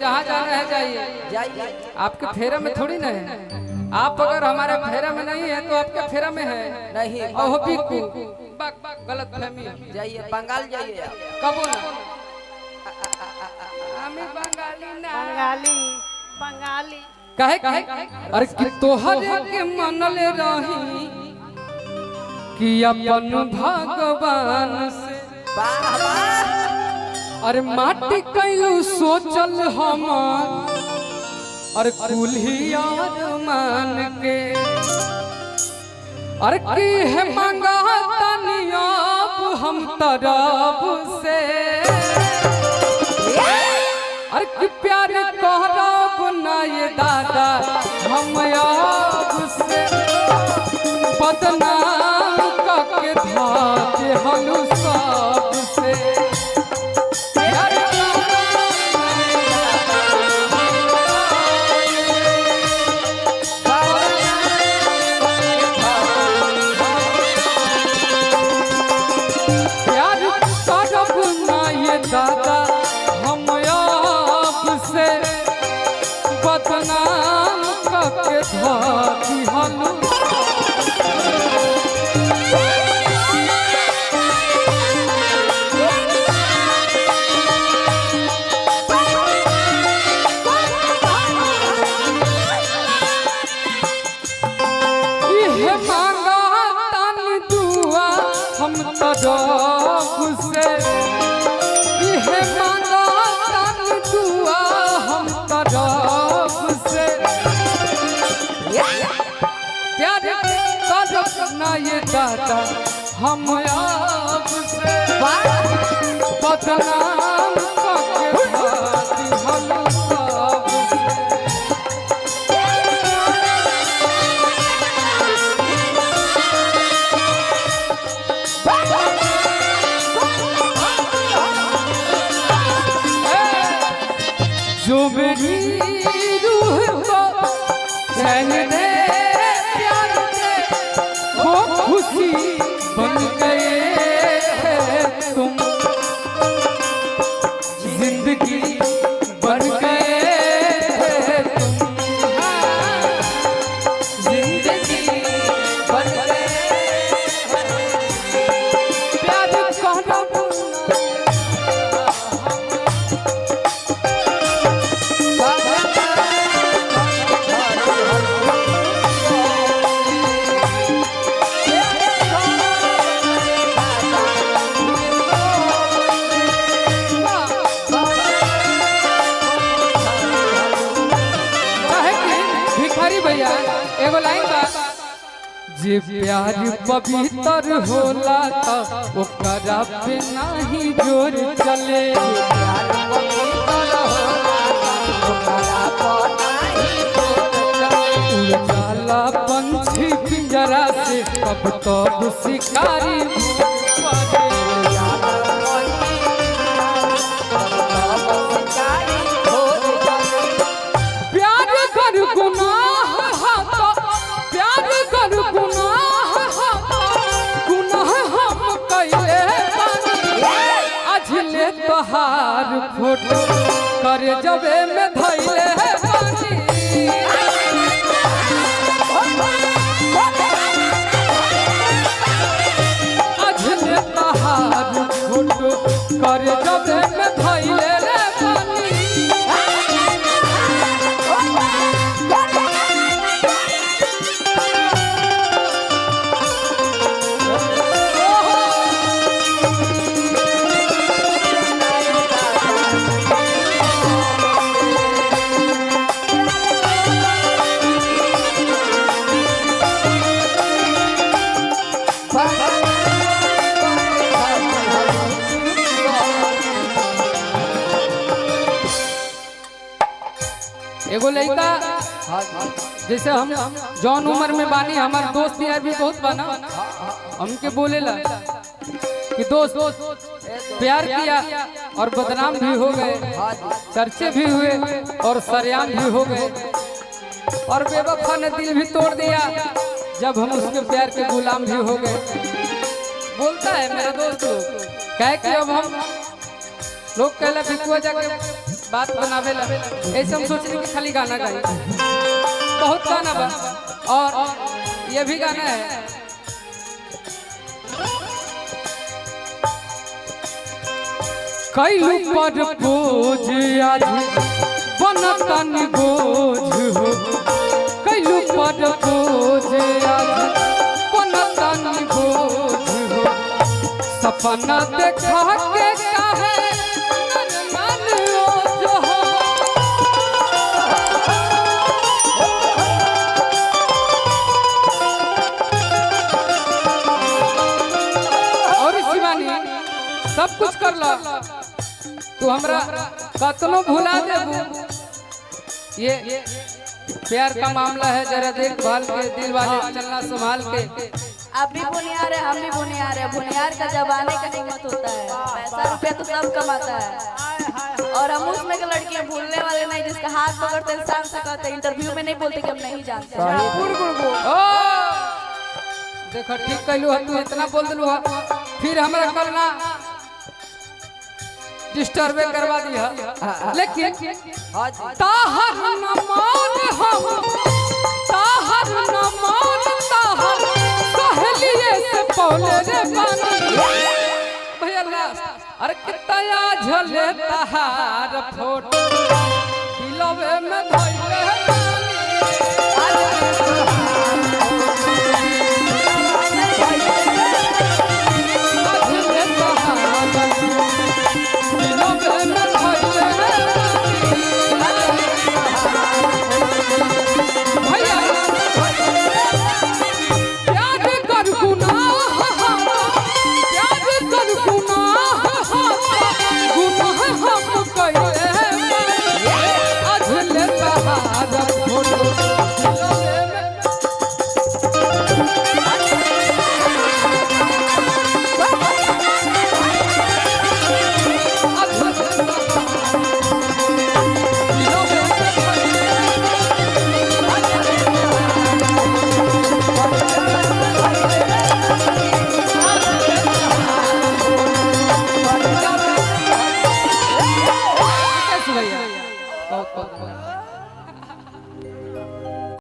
जहाँ जाना है जाइए जाइए। आपके फेरा में थोड़ी ना है। आप अगर हमारे फेरा में नहीं है तो आपके फेरा में है नहीं ओह बिकू गलत फहमी है। जाइए बंगाल जाइए आप। कबो ना हमें बंगाली ना बंगाली बंगाली कहे कहे अरे कि तोहर के मनले रही कि अपन भगवान से वाह वाह अरे माटी कैलू सोचल हम अरे कुल्हियार मान के अरे की है मांगा तनियाब हम तरफ से अरे की प्यार कहरब ना ये दादा हम अब से बदनाम करके धाते हनु सब से दादा हम आप से बदनाम करके धाती हनु ये मांगा तन दुआ हम तरफ से है मांगा तन दुआ हम तरफ से प्यार तरफ ना ये दादा हम आप से बदनाम करके भाती हम सब जो मेरी रूह को चैन दे प्यार दे वो खुशी बन गए तुम जिंदगी बन गए तुम जिंदगी बन गए प्यार कहना भैया एगो लाइन बा जे प्यार पवित्र होला त ओकरा पे नाही जोर चले प्यार पवित्र होला ओकरा पर नाही जोर चले। उड़ाला पंछी पिंजरा से कब तब शिकारी प्यार कर गुनाह प्यार कर गुनाह हम कैले अझले तोहार फोटो करे जबे में धैले बानी अझले तोहार फोटो करे जबे में धैले बानी एगो लड़का जैसे हम जौन उम्र में बानी हमार दोस्त यार भी बहुत बना हमके बोलेला कि दोस्त प्यार किया और बदनाम भी हो गए चर्चे भी हुए और सरेआम भी हो गए और बेवफा ने दिल भी तोड़ दिया जब हम उसके प्यार के गुलाम भी हो गए। बोलता है मेरा दोस्त कह कि अब हम लोग कहला बिकुआ जाके बात बनावे ला ऐसे हम सोच रहे कि खाली गाना गाई, बहुत गाना बा और ये भी गाना है। कैलू पर बोझ आज बनतन बोझ हो, कैलू पर बोझ आज बनतन बोझ हो, सपना देखा के काहे मन ओझ हो। और शिवानी सब कुछ कर लो, तू हमरा कतनो भुला देबू, ये प्यार का मामला है, जरा देखभाल के दिल वाले चलना संभाल के। आप भी बुनियार है, हम भी बुनियार है। बुनियार का जबाने का हिम्मत होता है, पैसा रुपया तो सब कमाता है। और हम उसमें के लड़कियां भूलने वाले नहीं, जिसका हाथ पकड़ते इंसान से कहते इंटरव्यू में नहीं बोलते कि हम नहीं जानते। ओ देखो ठीक कहलू है, तू इतना बोल दिलू है, फिर हमरा करना डिस्टर्ब करवा दिया। लेकिन ताहर न मान हम, ताहर न मान ताहर सहेलिए से पौले रे पानी भैया लास्ट। अरे कितना झले ताहार फोटो दिलवे में धइले